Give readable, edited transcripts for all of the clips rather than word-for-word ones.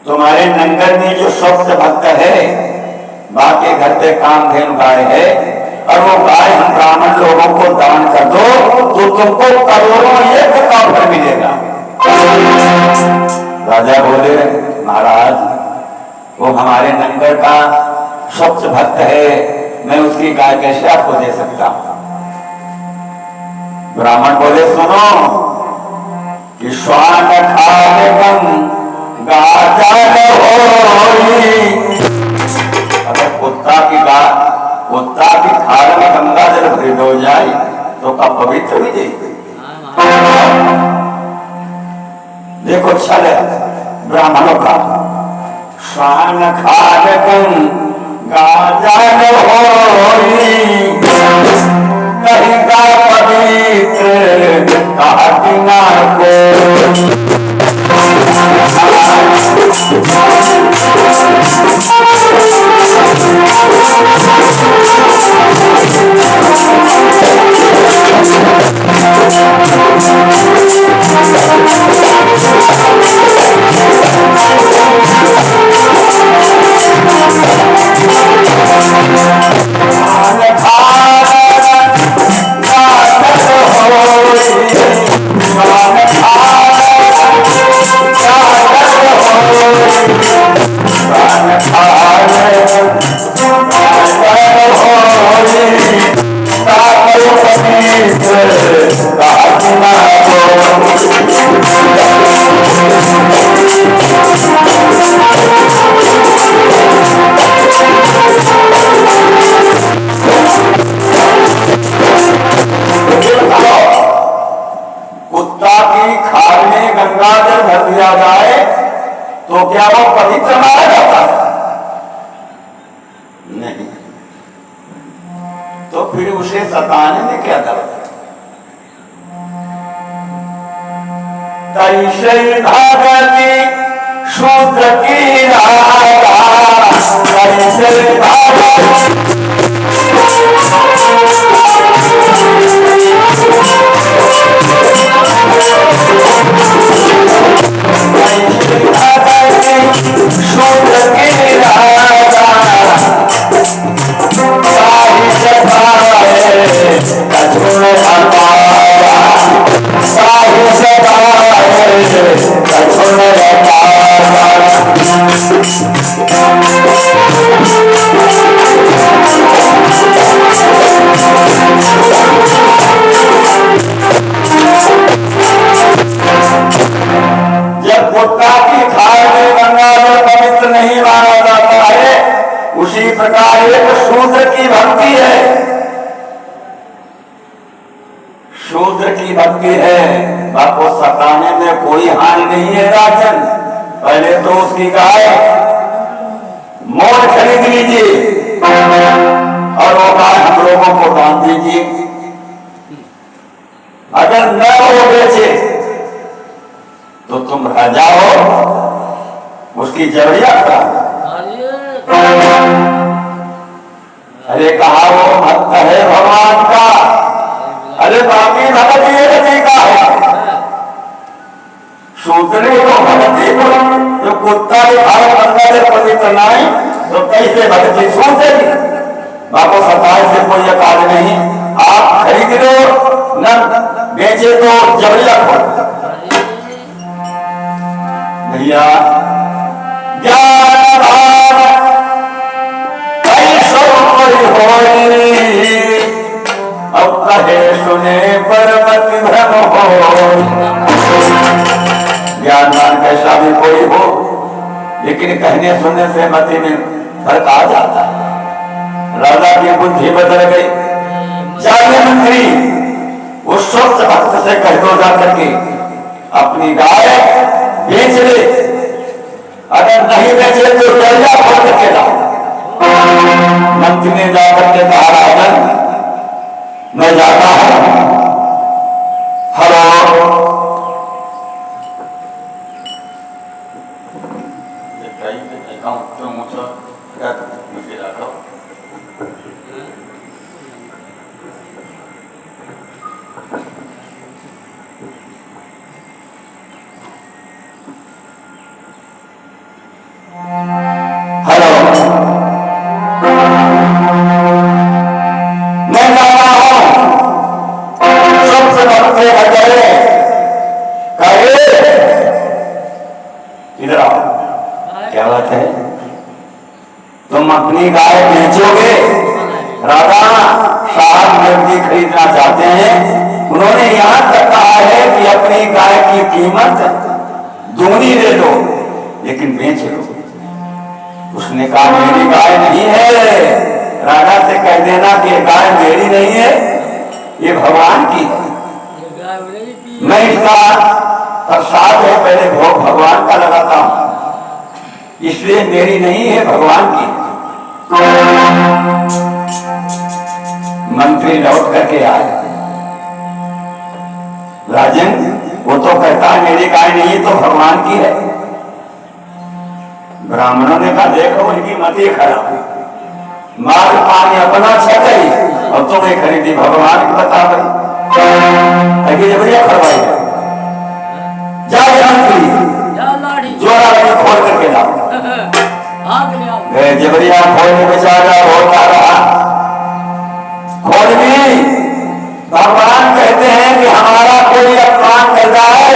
तुम्हारे नंगर में जो स्वच्छ भक्त है, बाकी घर पे कामधेनु गाय है, और वो गाय हम ब्राह्मण लोगों को दान कर दो तो तुमको करोड़ों एक का फल मिलेगा। राजा बोले महाराज वो हमारे नंगर का स्वच्छ भक्त है, मैं उसकी गाय कैसे आपको दे सकता हूं। ब्राह्मण बोले सुनो कि श्वान खागम गाजन होई, अगर कुत्ता की खाल में गंगा जल भरी हो जाए तो का पवित्र भी जाएगी। देखो छल ब्राह्मणों का, श्वान खागम गाजन होई, कहीं का पवित्र कहती ना को। कुत्ता की खाल में गंगा जल भर दिया जाए तो क्या वो पवित्र माना जाता है? नहीं। तो फिर उसे सताने में क्या दर्द है? तैसे भागती शूद्र की राधा, तैसे भागती शूद्र की राधा, जब कुत्ता की खाल में गंगा जल पवित्र नहीं माना जाता है, उसी प्रकार एक शूद्र की भक्ति है, शूद्र की भक्ति है, आपको सताने में कोई हानि नहीं है राजन। पहले तो उसकी गाय मोल खरीद लीजिए और वो गाय हम लोगों को दान दीजिए। अगर न वो बेचे तो तुम राजा हो, उसकी जबरिया करा। अरे कहा वो भक्त है भगवान का, अरे बाकी भगत ये तरीका है। शूद्री को भगती को जो कुत्ता के भाव गंगा जल पवित्र नहीं तो कैसे भगती शूद्री। बापो सताए से कोई काज नहीं, आप खरीद लो न बेचे तो जबरिया खोल। भैया ज्ञान भाव कैसो कोई होई, अब कहे सुने पर मत भ्रम हो। ज्ञानवान कैसा भी कोई हो, लेकिन कहने सुनने से मति में फर्क आ जाता है। राजा की बुद्धि बदल गई। जाने मंत्री उस स्वच्छ भक्त से कह दो जाकर के अपनी गाय बेच ले, अगर नहीं बेचे तो दरिया खोल के लाओ। मंत्री ने जाकर के कहा राजन मैं जाता हूं। हेलो क्या बात है, तुम अपनी गाय बेचोगे? राजा साहब व्यक्ति खरीदना चाहते हैं, उन्होंने यहां तक कहा है कि अपनी गाय की कीमत दूनी ले लो लेकिन बेच लो। उसने कहा मेरी गाय नहीं है। राजा से कह देना कि ये गाय मेरी नहीं है, ये भगवान की है। मैं इसका प्रसाद है, पहले भोग भगवान का लगाता हूं, इसलिए मेरी नहीं है, भगवान की। मंत्री लौट करके आए। राजन, वो तो कहता है मेरी गाय नहीं तो भगवान की है। ब्राह्मणों ने कहा देखो इनकी मति खराब, माल पानी अपना छकई और तुम्हें खरीदी भगवान की बता गई, जबरिया खरवाई है। जा मंत्री जोरा खोल करके लाओ। जबरिया खोलने बेचारा होता रहा, खोल भी। भगवान कहते हैं कि हमारा कोई अपमान करता है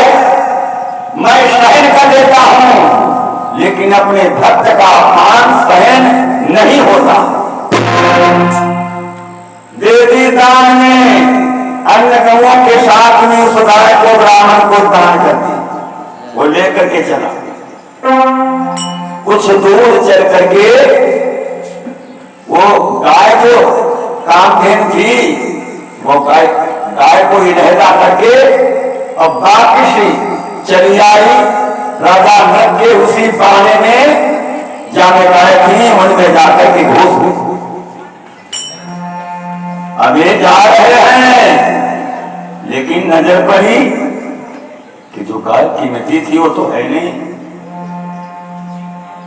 मैं सहन कर देता हूं, लेकिन अपने भक्त का अपमान सहन नहीं होता। देवी दान में अन्य गौओं के साथ में उस गाय को ब्राह्मण को दान कर दी। वो लेकर के चला, कुछ दूर चल करके वो गाय जो कामधेनु थी, वो गाय को इधेला करके और बाकी से चली आई राजा नृप के उसी पाने में जाने गाय थी, उनमें जाकर के घुस गई। अब ये जा रहे हैं, लेकिन नजर पड़ी कि जो गाय कीमती थी वो तो है नहीं।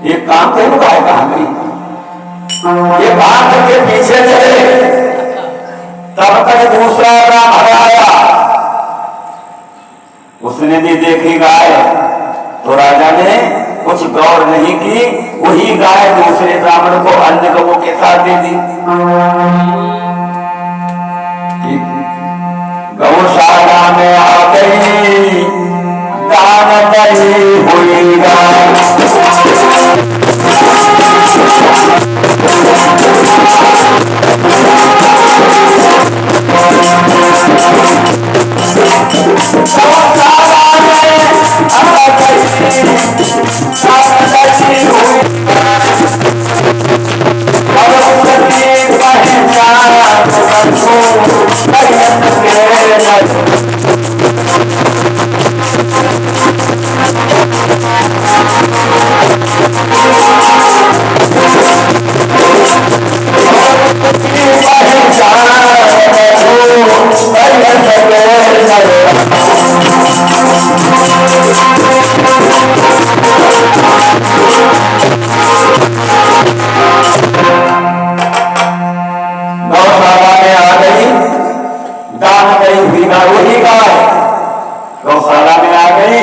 ये काम करो, गाय कहां गई? ये भाग करके पीछे चले, तब तक दूसरा ब्राह्मण आया, उसने भी देखी गाय, तो राजा ने कुछ गौर नहीं की, वही गाय दूसरे ब्राह्मण को अन्य गौओं के साथ दे दी। गौशाला में आ गई दान दही हुई गाय। गौशाला में आ गई,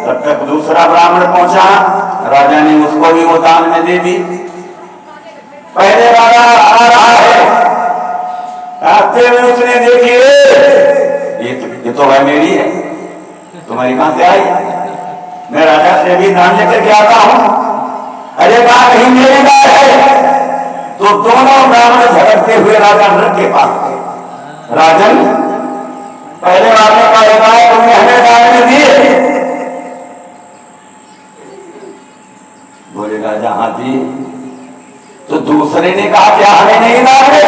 तब तक दूसरा ब्राह्मण पहुंचा, राजा ने उसको भी वो दान में दे दी। पहले राजा आ रहा है, रास्ते में उसने देखी ये तो भाई मेरी है, तुम्हारी कहां से आई? मैं राजा से भी दान लेकर के आता हूं। अरे बात नहीं मेरी बात है। तो दोनों ब्राह्मण झगड़ते हुए राजा नृप के पास गए। राजन, पहले वाले का गाय तुमने हमें दान में दिए? बोले राजा हाँ दिए। तो दूसरे ने कहा क्या हमें नहीं दान में?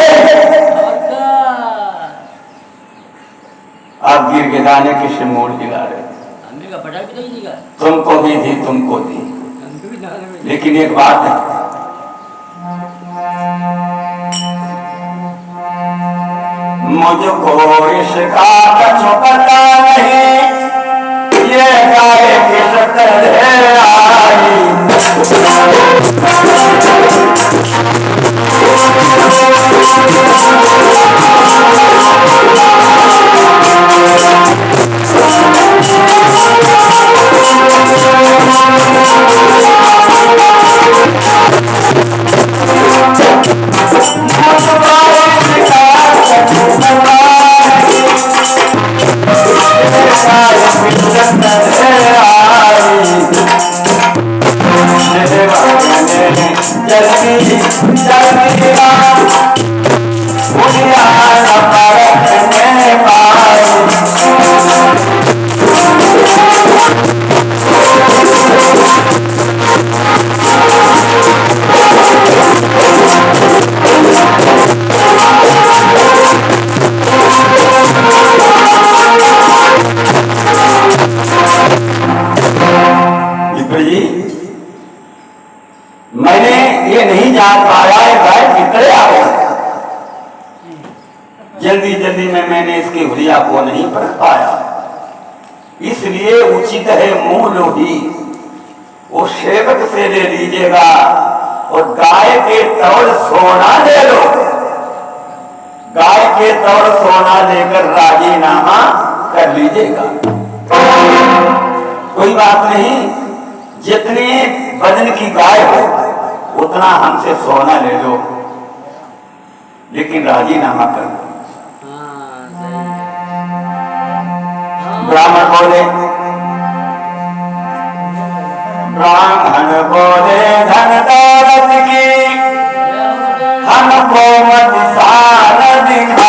आप गिर के दाने किससे मोड़ गिरा रहे? तुमको भी दी, तुमको दी, लेकिन एक बात है, मुझको इसका कुछ पता नहीं, ये गाय किस तरह आई। ये नहीं जान पाया है गाय कितने आ गया। जल्दी जल्दी में मैंने इसकी हुलिया को नहीं पढ़ पाया, इसलिए उचित है मुंह लोही वो सेवक से ले लीजिएगा और गाय के तौर सोना ले लो। गाय के तौर सोना लेकर राजीनामा कर लीजिएगा। कोई बात नहीं, जितनी वजन की गाय हो उतना हमसे सोना ले लो, लेकिन राजीनामा कर लो। ब्राह्मण बोले, ब्राह्मण बोले धन दौलत की हमको मत सार दिखा।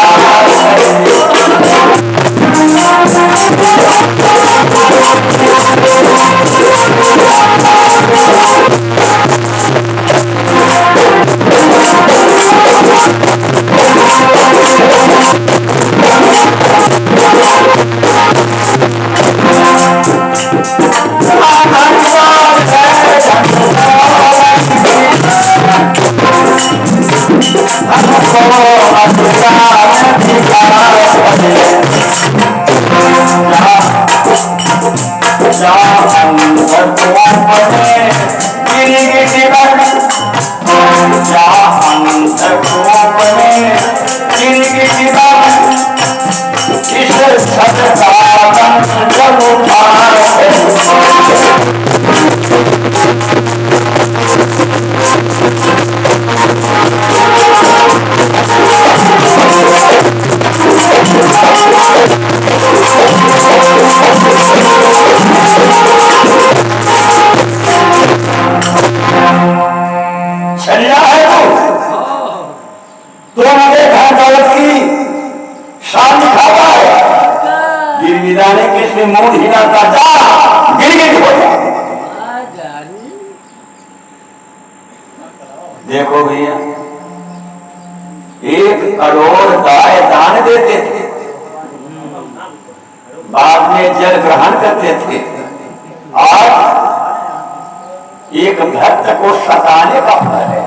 मूड हिला का जा गिर हो जाए। देखो भैया, 1 करोड़ गाय दान देते थे, बाद में जल ग्रहण करते थे, आज एक भक्त को सताने का फल है।